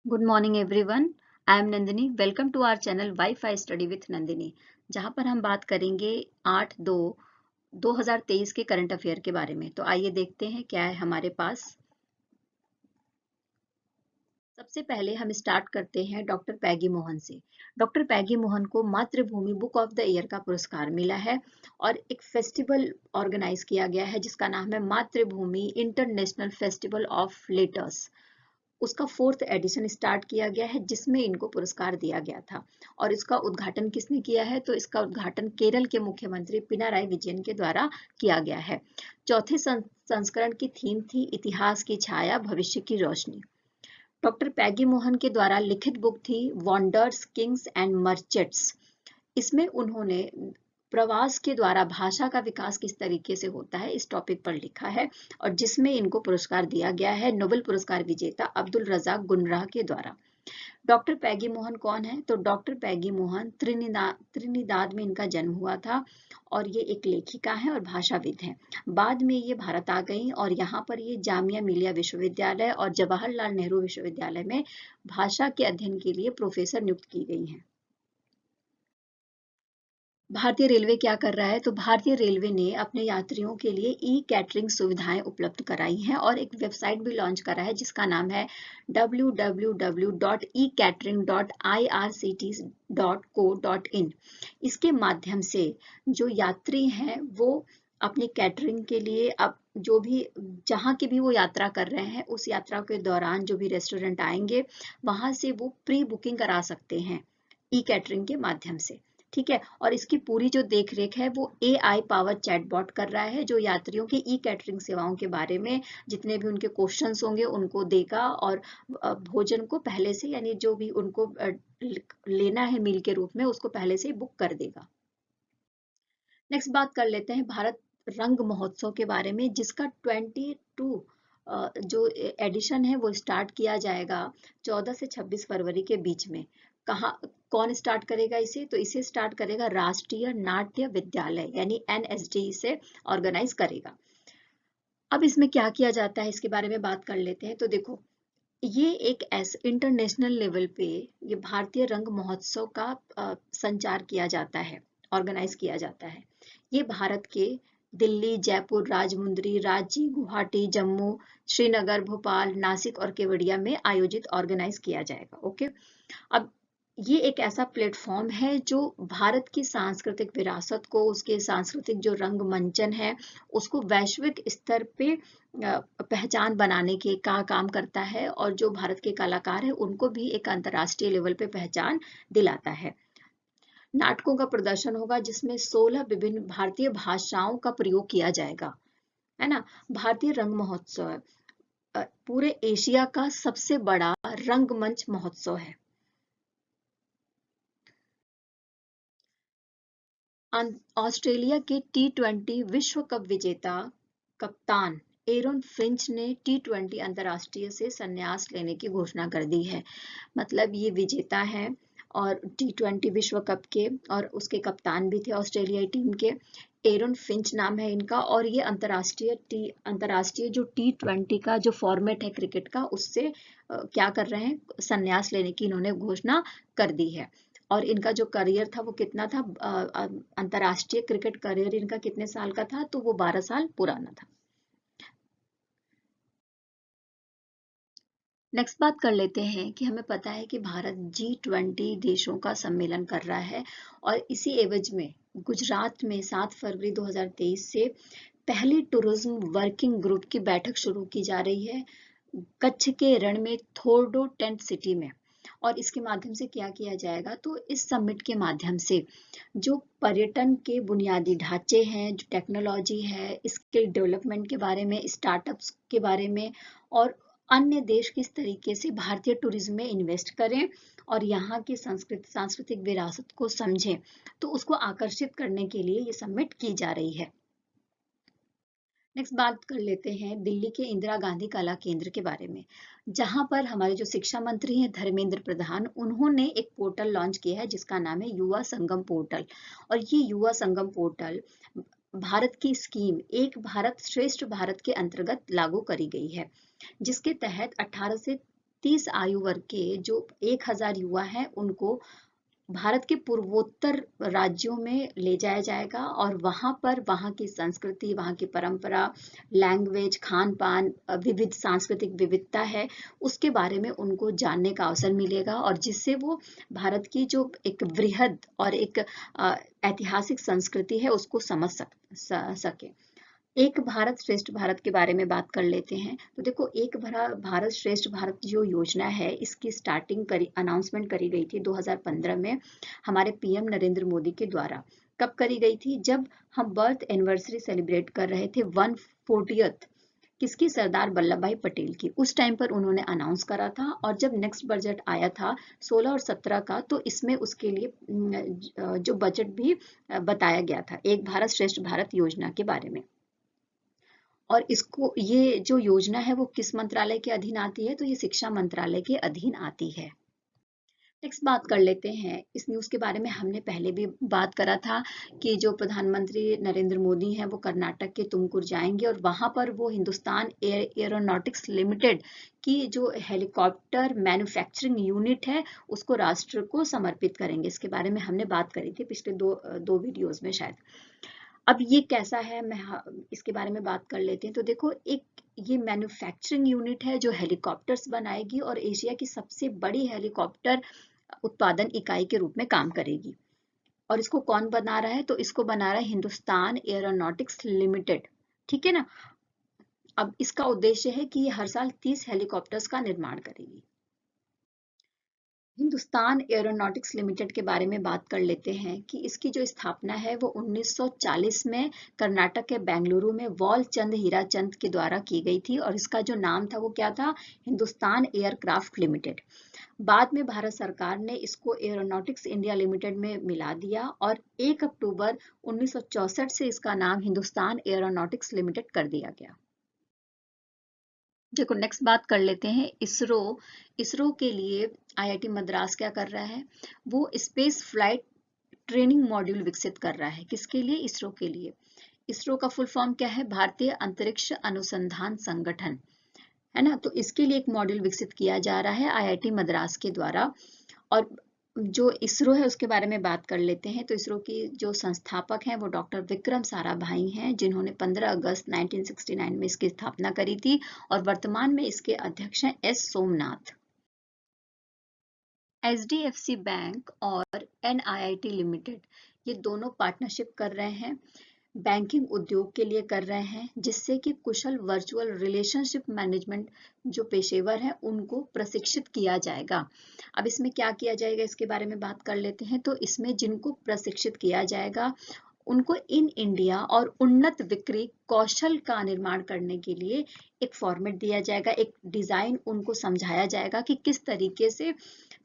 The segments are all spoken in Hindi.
Good morning everyone. I am Nandini. Welcome to our channel WiFi study with Nandini, जहां पर हम बात करेंगे 8/2/2023 के करंट अफेयर के बारे में। तो आइए देखते हैं क्या है हमारे पास। सबसे पहले हम स्टार्ट करते हैं डॉक्टर पैगी मोहन से। डॉक्टर पैगी मोहन को मातृभूमि बुक ऑफ द ईयर का पुरस्कार मिला है और एक फेस्टिवल ऑर्गेनाइज किया गया है जिसका नाम है मातृभूमि इंटरनेशनल फेस्टिवल ऑफ लेटर्स। उसका 4th एडिशन स्टार्ट किया गया है जिसमें इनको पुरस्कार दिया गया था। और इसका उद्घाटन किसने किया है? तो इसका उद्घाटन केरल के मुख्यमंत्री पिनाराई विजयन के द्वारा किया गया है। चौथे संस्करण की थीम थी इतिहास की छाया भविष्य की रोशनी। डॉक्टर पैगी मोहन के द्वारा लिखित बुक थी वॉन्डर्स किंग्स एंड मर्चेंट्स। इसमें उन्होंने प्रवास के द्वारा भाषा का विकास किस तरीके से होता है इस टॉपिक पर लिखा है और जिसमें इनको पुरस्कार दिया गया है नोबेल पुरस्कार विजेता अब्दुल रज़ाक गुनराह के द्वारा। डॉक्टर पैगी मोहन कौन है? तो डॉक्टर पैगी मोहन त्रिनिदाद में इनका जन्म हुआ था और ये एक लेखिका है और भाषाविद हैं। बाद में ये भारत आ गई और यहाँ पर ये जामिया मिलिया विश्वविद्यालय और जवाहरलाल नेहरू विश्वविद्यालय में भाषा के अध्ययन के लिए प्रोफेसर नियुक्त की गई हैं। भारतीय रेलवे क्या कर रहा है? तो भारतीय रेलवे ने अपने यात्रियों के लिए ई कैटरिंग सुविधाएं उपलब्ध कराई हैं और एक वेबसाइट भी लॉन्च करा है जिसका नाम है www.ecatering.irctc.co.in। इसके माध्यम से जो यात्री हैं वो अपनी कैटरिंग के लिए अब जो भी जहाँ की भी वो यात्रा कर रहे हैं उस यात्रा के दौरान जो भी रेस्टोरेंट आएंगे वहां से वो प्री बुकिंग करा सकते हैं ई कैटरिंग के माध्यम से। ठीक है, और इसकी पूरी जो देख रेख है वो AI पावर चैटबॉट कर रहा है जो यात्रियों की ई कैटरिंग सेवाओं के बारे में जितने भी उनके क्वेश्चंस होंगे उनको देगा और भोजन को पहले से यानी जो भी उनको लेना है मील के रूप में उसको पहले से ही बुक कर देगा। नेक्स्ट बात कर लेते हैं भारत रंग महोत्सव के बारे में जिसका 22 जो एडिशन है वो स्टार्ट किया जाएगा 14 से 26 फरवरी के बीच में। कहाँ कौन स्टार्ट करेगा इसे? तो इसे स्टार्ट करेगा राष्ट्रीय नाट्य विद्यालय यानी NSD इसे ऑर्गेनाइज करेगा। अब इसमें क्या किया जाता है इसके बारे में बात कर लेते हैं। तो देखो ये एक ऐसे इंटरनेशनल लेवल पे ये भारतीय रंग महोत्सव का संचार किया जाता है, ऑर्गेनाइज किया जाता है। ये भारत के दिल्ली, जयपुर, राजमुंद्री, रांची, गुवाहाटी, जम्मू, श्रीनगर, भोपाल, नासिक और केवड़िया में आयोजित ऑर्गेनाइज किया जाएगा। ओके, अब ये एक ऐसा प्लेटफॉर्म है जो भारत की सांस्कृतिक विरासत को उसके सांस्कृतिक जो रंग मंचन है उसको वैश्विक स्तर पे पहचान बनाने के का काम करता है और जो भारत के कलाकार हैं उनको भी एक अंतर्राष्ट्रीय लेवल पे पहचान दिलाता है। नाटकों का प्रदर्शन होगा जिसमें 16 विभिन्न भारतीय भाषाओं का प्रयोग किया जाएगा, है ना। भारतीय रंग महोत्सव पूरे एशिया का सबसे बड़ा रंगमंच महोत्सव है। ऑस्ट्रेलिया के T20 विश्व कप विजेता कप्तान एरन फिंच ने T20 अंतर्राष्ट्रीय से संन्यास लेने की घोषणा कर दी है। मतलब ये विजेता है और T20 विश्व कप के और उसके कप्तान भी थे ऑस्ट्रेलियाई टीम के। एरन फिंच नाम है इनका और ये अंतर्राष्ट्रीय जो T20 का जो फॉर्मेट है क्रिकेट का उससे क्या कर रहे हैं, संन्यास लेने की इन्होंने घोषणा कर दी है। और इनका जो करियर था वो कितना था, अंतर्राष्ट्रीय क्रिकेट करियर इनका कितने साल का था? तो वो 12 साल पुराना था। नेक्स्ट बात कर लेते हैं कि हमें पता है कि भारत G20 देशों का सम्मेलन कर रहा है और इसी एवज में गुजरात में 7 फरवरी 2023 से पहली टूरिज्म वर्किंग ग्रुप की बैठक शुरू की जा रही है कच्छ के रण में थोरडो टेंट सिटी में। और इसके माध्यम से क्या किया जाएगा? तो इस समिट के माध्यम से जो पर्यटन के बुनियादी ढांचे हैं, जो टेक्नोलॉजी है, स्किल डेवलपमेंट के बारे में, स्टार्टअप्स के बारे में और अन्य देश किस तरीके से भारतीय टूरिज्म में इन्वेस्ट करें और यहाँ की सांस्कृतिक विरासत को समझें, तो उसको आकर्षित करने के लिए ये समिट की जा रही है। नेक्स्ट बात कर लेते हैं दिल्ली के इंदिरा गांधी कला केंद्र के बारे में, जहां पर हमारे जो शिक्षा मंत्री हैं धर्मेंद्र प्रधान, उन्होंने एक पोर्टल लॉन्च किया है जिसका नाम है युवा संगम पोर्टल। और ये युवा संगम पोर्टल भारत की स्कीम एक भारत श्रेष्ठ भारत के अंतर्गत लागू करी गई है जिसके तहत 18 से 30 आयु वर्ग के जो 1000 युवा हैं उनको भारत के पूर्वोत्तर राज्यों में ले जाया जाएगा और वहां पर वहां की संस्कृति, वहां की परंपरा, लैंग्वेज, खान पान, विविध सांस्कृतिक विविधता है, उसके बारे में उनको जानने का अवसर मिलेगा और जिससे वो भारत की जो एक वृहद और एक ऐतिहासिक संस्कृति है उसको समझ सके। एक भारत श्रेष्ठ भारत के बारे में बात कर लेते हैं। तो देखो, एक भारत श्रेष्ठ भारत जो योजना है इसकी अनाउंसमेंट करी गई थी 2015 में हमारे पीएम नरेंद्र मोदी के द्वारा। कब करी गई थी? जब हम बर्थ एनिवर्सरी सेलिब्रेट कर रहे थे 140th किसकी? सरदार वल्लभ भाई पटेल की। उस टाइम पर उन्होंने अनाउंस करा था और जब नेक्स्ट बजट आया था 16 और 17 का, तो इसमें उसके लिए जो बजट भी बताया गया था एक भारत श्रेष्ठ भारत योजना के बारे में। और इसको, ये जो योजना है वो किस मंत्रालय के अधीन आती है? तो ये शिक्षा मंत्रालय के अधीन आती है। नेक्स्ट बात कर लेते हैं, इस न्यूज़ के बारे में हमने पहले भी बात करा था कि जो प्रधानमंत्री नरेंद्र मोदी हैं वो कर्नाटक के तुमकुर जाएंगे और वहां पर वो हिंदुस्तान एरोनॉटिक्स लिमिटेड की जो हेलीकॉप्टर मैन्युफैक्चरिंग यूनिट है उसको राष्ट्र को समर्पित करेंगे। इसके बारे में हमने बात करी थी पिछले दो वीडियोज में शायद। अब ये कैसा है, इसके बारे में बात कर लेते हैं। तो देखो, एक ये मैन्युफैक्चरिंग यूनिट है जो हेलीकॉप्टर्स बनाएगी और एशिया की सबसे बड़ी हेलीकॉप्टर उत्पादन इकाई के रूप में काम करेगी। और इसको कौन बना रहा है? तो इसको बना रहा है हिंदुस्तान एरोनॉटिक्स लिमिटेड। ठीक है ना। अब इसका उद्देश्य है कि ये हर साल 30 हेलीकॉप्टर्स का निर्माण करेगी। हिंदुस्तान एरोनॉटिक्स लिमिटेड के बारे में बात कर लेते हैं कि इसकी जो स्थापना है वो 1940 में कर्नाटक के बेंगलुरु में वॉलचंद हीराचंद के द्वारा की गई थी और इसका जो नाम था वो क्या था? Hindustan aircraft limited. बाद में भारत सरकार ने इसको एरोनॉटिक्स इंडिया लिमिटेड में मिला दिया और 1 अक्टूबर 1964 से इसका नाम हिंदुस्तान एरोनॉटिक्स लिमिटेड कर दिया गया। देखो, नेक्स्ट बात कर लेते हैं इसरो। इसरो के लिए आईआईटी मद्रास क्या कर रहा है? वो स्पेस फ्लाइट ट्रेनिंग मॉड्यूल विकसित कर रहा है। किसके लिए? इसरो के लिए। इसरो का फुल फॉर्म क्या है? भारतीय अंतरिक्ष अनुसंधान संगठन, है ना। तो इसके लिए एक मॉड्यूल विकसित किया जा रहा है आईआईटी मद्रास के द्वारा। और जो इसरो है उसके बारे में बात कर लेते हैं। तो इसरो की जो संस्थापक हैं वो डॉक्टर विक्रम साराभाई हैं, जिन्होंने 15 अगस्त 1969 में इसकी स्थापना करी थी और वर्तमान में इसके अध्यक्ष हैं एस सोमनाथ। एचडीएफसी बैंक और एनआईआईटी लिमिटेड ये दोनों पार्टनरशिप कर रहे हैं, बैंकिंग उद्योग के लिए कर रहे हैं, जिससे कि कुशल वर्चुअल रिलेशनशिप मैनेजमेंट जो पेशेवर हैं उनको प्रशिक्षित किया जाएगा। अब इसमें क्या किया जाएगा इसके बारे में बात कर लेते हैं। तो इसमें जिनको प्रशिक्षित किया जाएगा उनको इन इंडिया और उन्नत बिक्री कौशल का निर्माण करने के लिए एक फॉर्मेट दिया जाएगा, एक डिजाइन उनको समझाया जाएगा कि किस तरीके से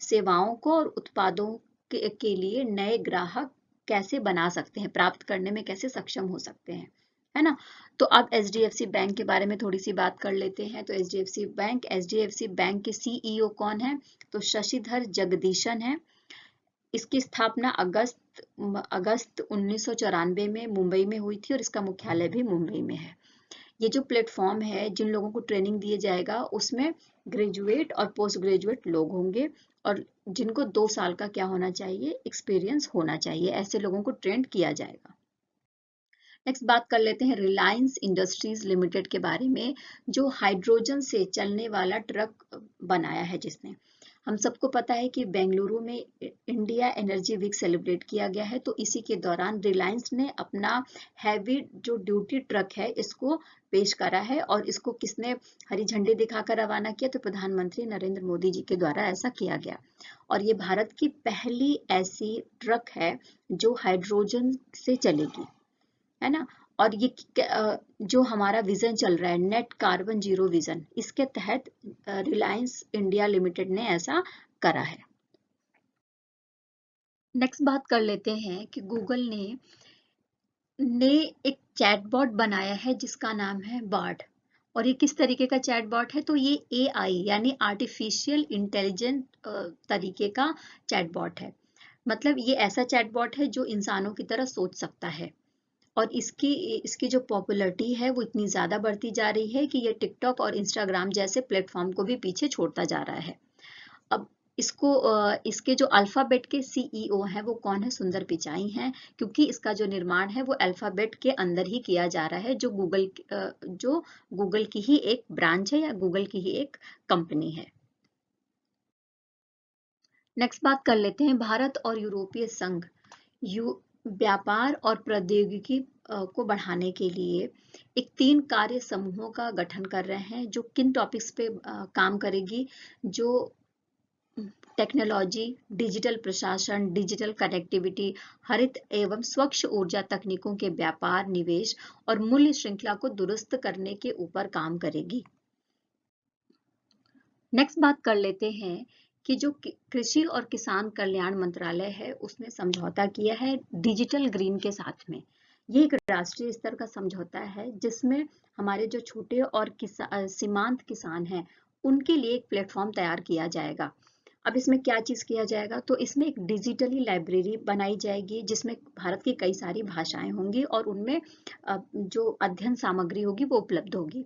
सेवाओं को और उत्पादों के लिए नए ग्राहक कैसे बना सकते हैं, प्राप्त करने में कैसे सक्षम हो सकते हैं, है ना। तो अब एचडीएफसी बैंक के बारे में थोड़ी सी बात कर लेते हैं। तो एचडीएफसी बैंक के सीईओ कौन है? तो शशिधर जगदीशन है। इसकी स्थापना अगस्त 1994 में मुंबई में हुई थी और इसका मुख्यालय भी मुंबई में है। ये जो प्लेटफॉर्म है, जिन लोगों को ट्रेनिंग दिए जाएगा उसमें ग्रेजुएट और पोस्ट ग्रेजुएट लोग होंगे और जिनको 2 साल का क्या होना चाहिए? एक्सपीरियंस होना चाहिए। ऐसे लोगों को ट्रेंड किया जाएगा। नेक्स्ट बात कर लेते हैं रिलायंस इंडस्ट्रीज लिमिटेड के बारे में, जो हाइड्रोजन से चलने वाला ट्रक बनाया है जिसने। हम सबको पता है कि बेंगलुरु में इंडिया एनर्जी वीक सेलिब्रेट किया गया है, तो इसी के दौरान रिलायंस ने अपना हैवी जो ड्यूटी ट्रक है इसको पेश करा है और इसको किसने हरी झंडी दिखाकर रवाना किया? तो प्रधानमंत्री नरेंद्र मोदी जी के द्वारा ऐसा किया गया। और ये भारत की पहली ऐसी ट्रक है जो हाइड्रोजन से चलेगी, है ना। और ये जो हमारा विजन चल रहा है नेट कार्बन जीरो विजन, इसके तहत रिलायंस इंडिया लिमिटेड ने ऐसा करा है। नेक्स्ट बात कर लेते हैं कि गूगल ने एक चैटबॉट बनाया है जिसका नाम है बार्ड। और ये किस तरीके का चैटबॉट है? तो ये एआई यानी आर्टिफिशियल इंटेलिजेंट तरीके का चैटबॉट है। मतलब ये ऐसा चैटबॉट है जो इंसानों की तरह सोच सकता है और इसकी इसकी जो पॉपुलैरिटी है वो इतनी ज़्यादा बढ़ती जा रही है कि ये टिकटॉक और इंस्टाग्राम जैसे प्लेटफॉर्म को भी पीछे छोड़ता जा रहा है। अब इसके जो अल्फाबेट के सीईओ हैं वो कौन है? सुंदर पिचाई हैं, क्योंकि इसका जो निर्माण है वो अल्फाबेट के अंदर ही किया जा रहा है, जो गूगल की ही एक ब्रांच है या गूगल की ही एक कंपनी है। नेक्स्ट बात कर लेते हैं, भारत और यूरोपीय संघ व्यापार और प्रौद्योगिकी को बढ़ाने के लिए एक 3 कार्य समूहों का गठन कर रहे हैं, जो किन टॉपिक्स पे काम करेगी? जो टेक्नोलॉजी, डिजिटल प्रशासन, डिजिटल कनेक्टिविटी, हरित एवं स्वच्छ ऊर्जा तकनीकों के व्यापार, निवेश और मूल्य श्रृंखला को दुरुस्त करने के ऊपर काम करेगी। नेक्स्ट बात कर लेते हैं कि जो कृषि और किसान कल्याण मंत्रालय है उसने समझौता किया है डिजिटल ग्रीन के साथ में। ये एक राष्ट्रीय स्तर का समझौता है जिसमें हमारे जो छोटे और सीमांत किसान हैं उनके लिए एक प्लेटफॉर्म तैयार किया जाएगा। अब इसमें क्या चीज किया जाएगा? तो इसमें एक डिजिटली लाइब्रेरी बनाई जाएगी जिसमें भारत की कई सारी भाषाएं होंगी और उनमें जो अध्ययन सामग्री होगी वो उपलब्ध होगी।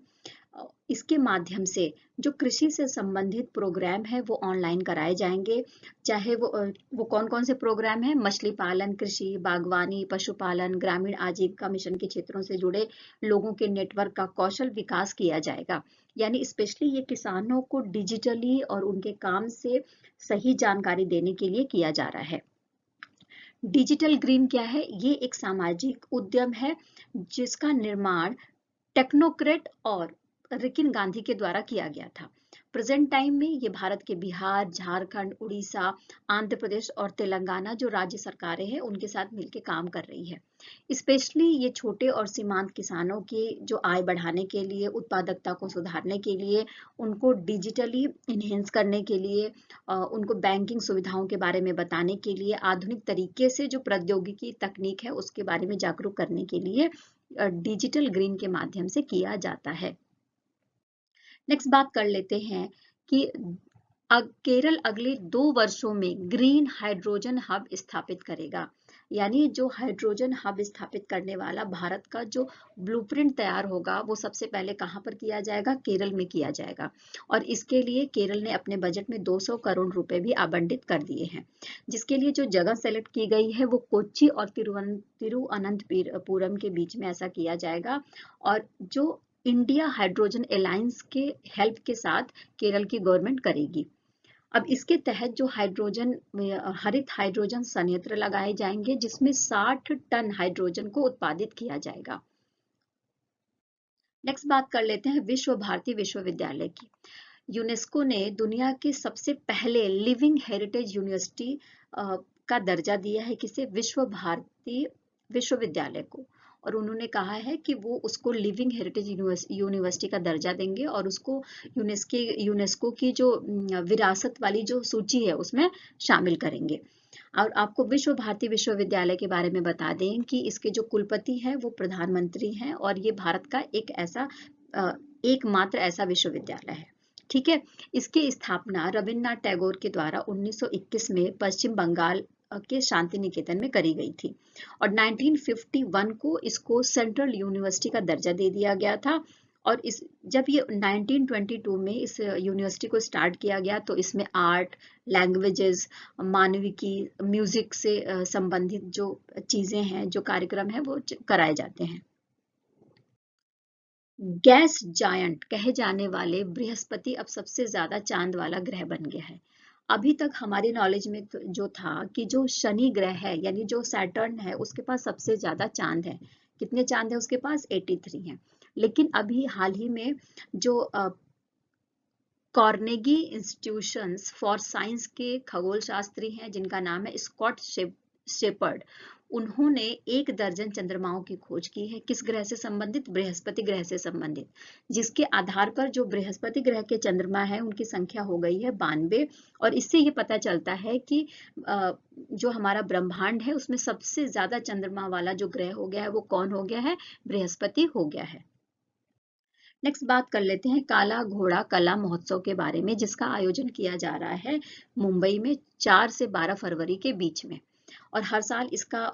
इसके माध्यम से जो कृषि से संबंधित प्रोग्राम है वो ऑनलाइन कराए जाएंगे, चाहे वो कौन कौन से प्रोग्राम है? मछली पालन, कृषि, बागवानी, पशुपालन, ग्रामीण आजीविका मिशन के क्षेत्रों से जुड़े लोगों के नेटवर्क का कौशल विकास किया जाएगा। यानी स्पेशली ये किसानों को डिजिटली और उनके काम से सही जानकारी देने के लिए किया जा रहा है। डिजिटल ग्रीन क्या है? ये एक सामाजिक उद्यम है जिसका निर्माण टेक्नोक्रेट और रिकिन गांधी के द्वारा किया गया था। प्रेजेंट टाइम में ये भारत के बिहार, झारखंड, उड़ीसा, आंध्र प्रदेश और तेलंगाना जो राज्य सरकारें हैं उनके साथ मिलकर काम कर रही है। स्पेशली ये छोटे और सीमांत किसानों की जो आय बढ़ाने के लिए, उत्पादकता को सुधारने के लिए, उनको डिजिटली इन्हेंस करने के लिए, उनको बैंकिंग सुविधाओं के बारे में बताने के लिए, आधुनिक तरीके से जो प्रौद्योगिकी तकनीक है उसके बारे में जागरूक करने के लिए डिजिटल ग्रीन के माध्यम से किया जाता है। नेक्स्ट बात कर लेते हैं कि केरल अगले 2 वर्षों में ग्रीन हाइड्रोजन हब स्थापित करेगा। यानी जो हाइड्रोजन हब स्थापित करने वाला भारत का जो ब्लूप्रिंट तैयार होगा वो सबसे पहले कहाँ पर किया जाएगा? केरल में किया जाएगा। और इसके लिए केरल ने अपने बजट में 200 करोड़ रुपए भी आवंटित कर दिए हैं, जिसके लिए जो जगह सेलेक्ट की गई है वो कोच्चि और तिरुवनंतपुरम के बीच में ऐसा किया जाएगा। और जो इंडिया हाइड्रोजन अलायंस के हेल्प के साथ केरल की गवर्नमेंट करेगी। अब इसके तहत जो हरित हाइड्रोजन संयंत्र लगाए जाएंगे जिसमें 60 टन हाइड्रोजन को उत्पादित किया जाएगा। नेक्स्ट बात कर लेते हैं विश्व भारती विश्वविद्यालय की। यूनेस्को ने दुनिया के सबसे पहले लिविंग हेरिटेज यूनिवर्सिटी का दर्जा दिया है किसे? विश्व भारती विश्वविद्यालय को। और उन्होंने कहा है कि वो उसको लिविंग हेरिटेज यूनिवर्सिटी का दर्जा देंगे और उसको यूनेस्को की जो विरासत वाली जो सूची है उसमें शामिल करेंगे। और आपको विश्व भारती विश्वविद्यालय के बारे में बता दें कि इसके जो कुलपति हैं वो प्रधानमंत्री हैं और ये भारत का एकमात्र ऐसा विश्वविद्यालय है। ठीक है। इसकी स्थापना रविन्द्रनाथ टैगोर के द्वारा 1921 में पश्चिम बंगाल के शांति निकेतन में करी गई थी और 1951 को इसको सेंट्रल यूनिवर्सिटी का दर्जा दे दिया गया था। और जब ये 1922 में इस यूनिवर्सिटी को स्टार्ट किया गया तो इसमें आर्ट, लैंग्वेजेस, मानविकी, म्यूजिक से संबंधित जो चीजें हैं, जो कार्यक्रम है वो कराए जाते हैं। गैस जायंट कहे जाने वाले बृहस्पति अब सबसे ज्यादा चांद वाला ग्रह बन गया है। अभी तक हमारी नॉलेज में जो था कि जो शनि ग्रह है यानी जो सैटर्न है उसके पास सबसे ज्यादा चांद है। कितने चांद है उसके पास? 83 हैं। लेकिन अभी हाल ही में जो कार्नेगी इंस्टीट्यूशंस फॉर साइंस के खगोल शास्त्री हैं जिनका नाम है स्कॉट शेपर्ड, उन्होंने 1 दर्जन चंद्रमाओं की खोज की है। किस ग्रह से संबंधित? बृहस्पति ग्रह से संबंधित, जिसके आधार पर जो बृहस्पति ग्रह के चंद्रमा है उनकी संख्या हो गई है 92। और इससे ये पता चलता है कि जो हमारा ब्रह्मांड है उसमें सबसे ज्यादा चंद्रमा वाला जो ग्रह हो गया है वो कौन हो गया है? बृहस्पति हो गया है। नेक्स्ट बात कर लेते हैं काला घोड़ा कला महोत्सव के बारे में, जिसका आयोजन किया जा रहा है मुंबई में 4 से 12 फरवरी के बीच में। और हर साल इसका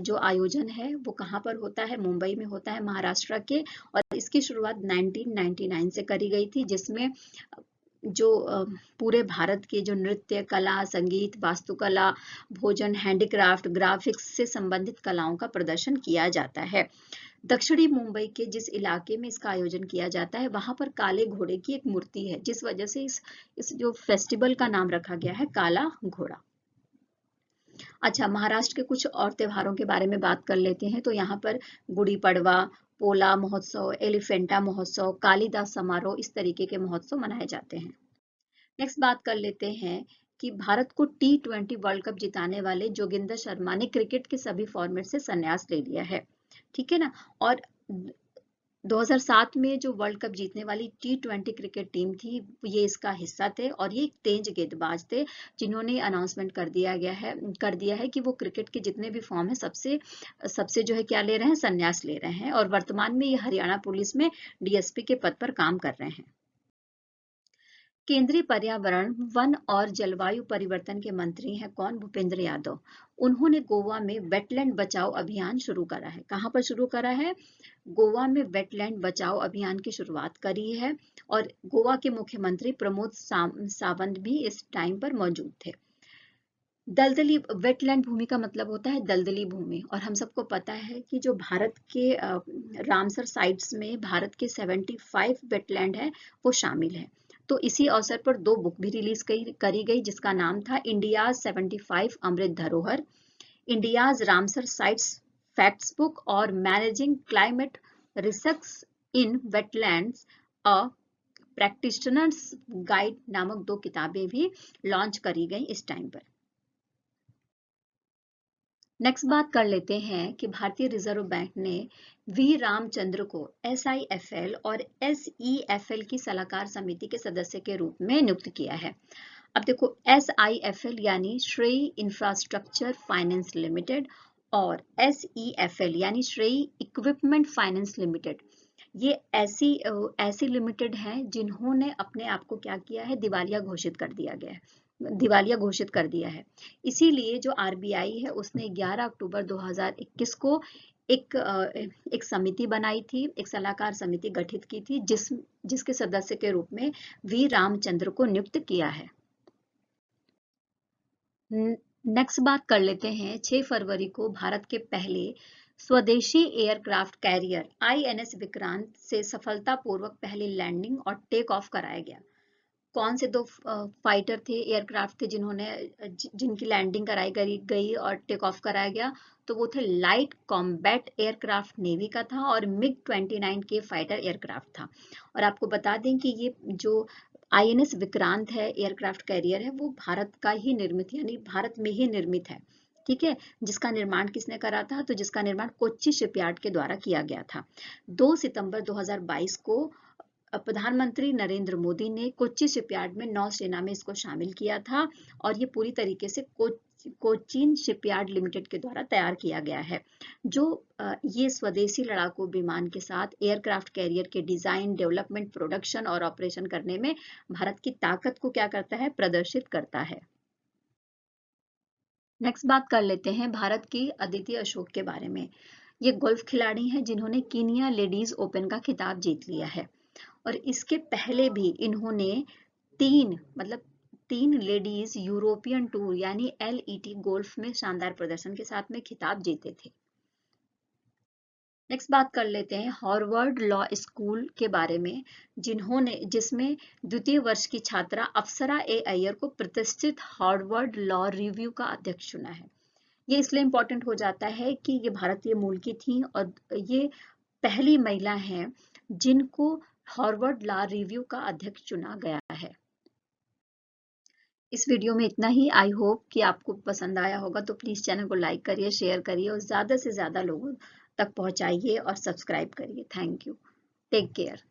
जो आयोजन है वो कहाँ पर होता है, मुंबई में होता है, महाराष्ट्र के। और इसकी शुरुआत 1999 से करी गई थी, जिसमें जो पूरे भारत के जो नृत्य, कला, संगीत, वास्तुकला, भोजन, हैंडीक्राफ्ट, ग्राफिक्स से संबंधित कलाओं का प्रदर्शन किया जाता है। दक्षिणी मुंबई के जिस इलाके में इसका आयोजन किया जाता है वहां पर काले घोड़े की एक मूर्ति है, जिस वजह से इस जो फेस्टिवल का नाम रखा गया है काला घोड़ा। अच्छा, महाराष्ट्र के कुछ और त्योहारों के बारे में बात कर लेते हैं। तो यहाँ पर गुड़ी पड़वा, पोला महोत्सव, एलिफेंटा महोत्सव, कालिदास समारोह, इस तरीके के महोत्सव मनाए जाते हैं। नेक्स्ट बात कर लेते हैं कि भारत को T20 वर्ल्ड कप जिताने वाले जोगिंदर शर्मा ने क्रिकेट के सभी फॉर्मेट से संन्यास ले लिया है, ठीक है ना। और 2007 में जो वर्ल्ड कप जीतने वाली T20 क्रिकेट टीम थी, ये इसका हिस्सा थे और ये तेज गेंदबाज थे, जिन्होंने अनाउंसमेंट कर दिया है कि वो क्रिकेट के जितने भी फॉर्म है सबसे जो है क्या ले रहे हैं, संन्यास ले रहे हैं। और वर्तमान में ये हरियाणा पुलिस में DSP के पद पर काम कर रहे हैं। केंद्रीय पर्यावरण, वन और जलवायु परिवर्तन के मंत्री हैं कौन, भूपेंद्र यादव। उन्होंने गोवा में वेटलैंड बचाओ अभियान शुरू करा है। कहाँ पर शुरू करा है, गोवा में वेटलैंड बचाओ अभियान की शुरुआत करी है। और गोवा के मुख्यमंत्री प्रमोद सावंत भी इस टाइम पर मौजूद थे। दलदली वेटलैंड भूमि का मतलब होता है दलदली भूमि, और हम सबको पता है कि जो भारत के रामसर साइट्स में भारत के 75 वेटलैंड है वो शामिल है। तो इसी अवसर पर 2 बुक भी रिलीज करी गई, जिसका नाम था India's 75 Amrit Dharohar, India's Ramsar sites facts book और managing climate risk in wetlands a practitioner's guide नामक 2 किताबें भी लॉन्च करी गई इस टाइम पर। नेक्स्ट बात कर लेते हैं कि भारतीय रिजर्व बैंक ने वी रामचंद्र को SIFL और SEFL की सलाहकार समिति के सदस्य के रूप में नियुक्त किया है। अब देखो, SIFL यानी श्रेय इंफ्रास्ट्रक्चर फाइनेंस लिमिटेड और SEFL यानी श्रेय इक्विपमेंट फाइनेंस लिमिटेड, ये ऐसी लिमिटेड हैं जिन्होंने अपने आप को क्या किया है, दिवालिया घोषित कर दिया है। इसीलिए जो RBI है उसने 11 अक्टूबर 2021 को एक समिति बनाई थी, एक सलाहकार समिति गठित की थी, जिसके सदस्य के रूप में वी रामचंद्र को नियुक्त किया है। नेक्स्ट बात कर लेते हैं, 6 फरवरी को भारत के पहले स्वदेशी एयरक्राफ्ट कैरियर INS विक्रांत से सफलतापूर्वक पहली लैंडिंग और टेक ऑफ कराया गया। कौन से 2 फाइटर थे, एयरक्राफ्ट थे जिनकी लैंडिंग कराई गई और टेक ऑफ कराया गया, तो वो थे लाइट कॉम्बैट एयरक्राफ्ट नेवी का था और MiG-29 के फाइटर एयरक्राफ्ट था। और आपको बता दें कि ये जो INS विक्रांत है, एयरक्राफ्ट कैरियर है, वो भारत का ही निर्मित यानी भारत में ही निर्मित है, ठीक है। जिसका निर्माण किसने करा था, तो जिसका निर्माण कोच्चि शिपयार्ड के द्वारा किया गया था। 2 सितंबर 2022 को प्रधानमंत्री नरेंद्र मोदी ने कोच्चि शिपयार्ड में नौसेना में इसको शामिल किया था और ये पूरी तरीके से कोचीन शिपयार्ड लिमिटेड के द्वारा तैयार किया गया है, जो ये स्वदेशी लड़ाकू विमान के साथ एयरक्राफ्ट कैरियर के डिजाइन, डेवलपमेंट, प्रोडक्शन और ऑपरेशन करने में भारत की ताकत को क्या करता है, प्रदर्शित करता है। नेक्स्ट बात कर लेते हैं भारत की अदिति अशोक के बारे में। ये गोल्फ खिलाड़ी हैं जिन्होंने कीनिया लेडीज ओपन का खिताब जीत लिया है और इसके पहले भी इन्होंने 3 लेडीज यूरोपियन टूर यानी LET गोल्फ में शानदार प्रदर्शन के साथ में खिताब जीते थे। नेक्स्ट बात कर लेते हैं हार्वर्ड लॉ स्कूल के बारे में, जिसमें द्वितीय वर्ष की छात्रा अप्सरा A अय्यर को प्रतिष्ठित हार्वर्ड लॉ रिव्यू का अध्यक्ष चुना है। ये इसलिए इम्पोर्टेंट हो जाता है कि ये भारतीय मूल की थी और ये पहली महिला हैं जिनको हार्वर्ड लॉ रिव्यू का अध्यक्ष चुना गया है। इस वीडियो में इतना ही। आई होप कि आपको पसंद आया होगा, तो प्लीज चैनल को लाइक करिए, शेयर करिए और ज्यादा से ज्यादा लोगों तक पहुंचाइए और सब्सक्राइब करिए। Thank you. Take care.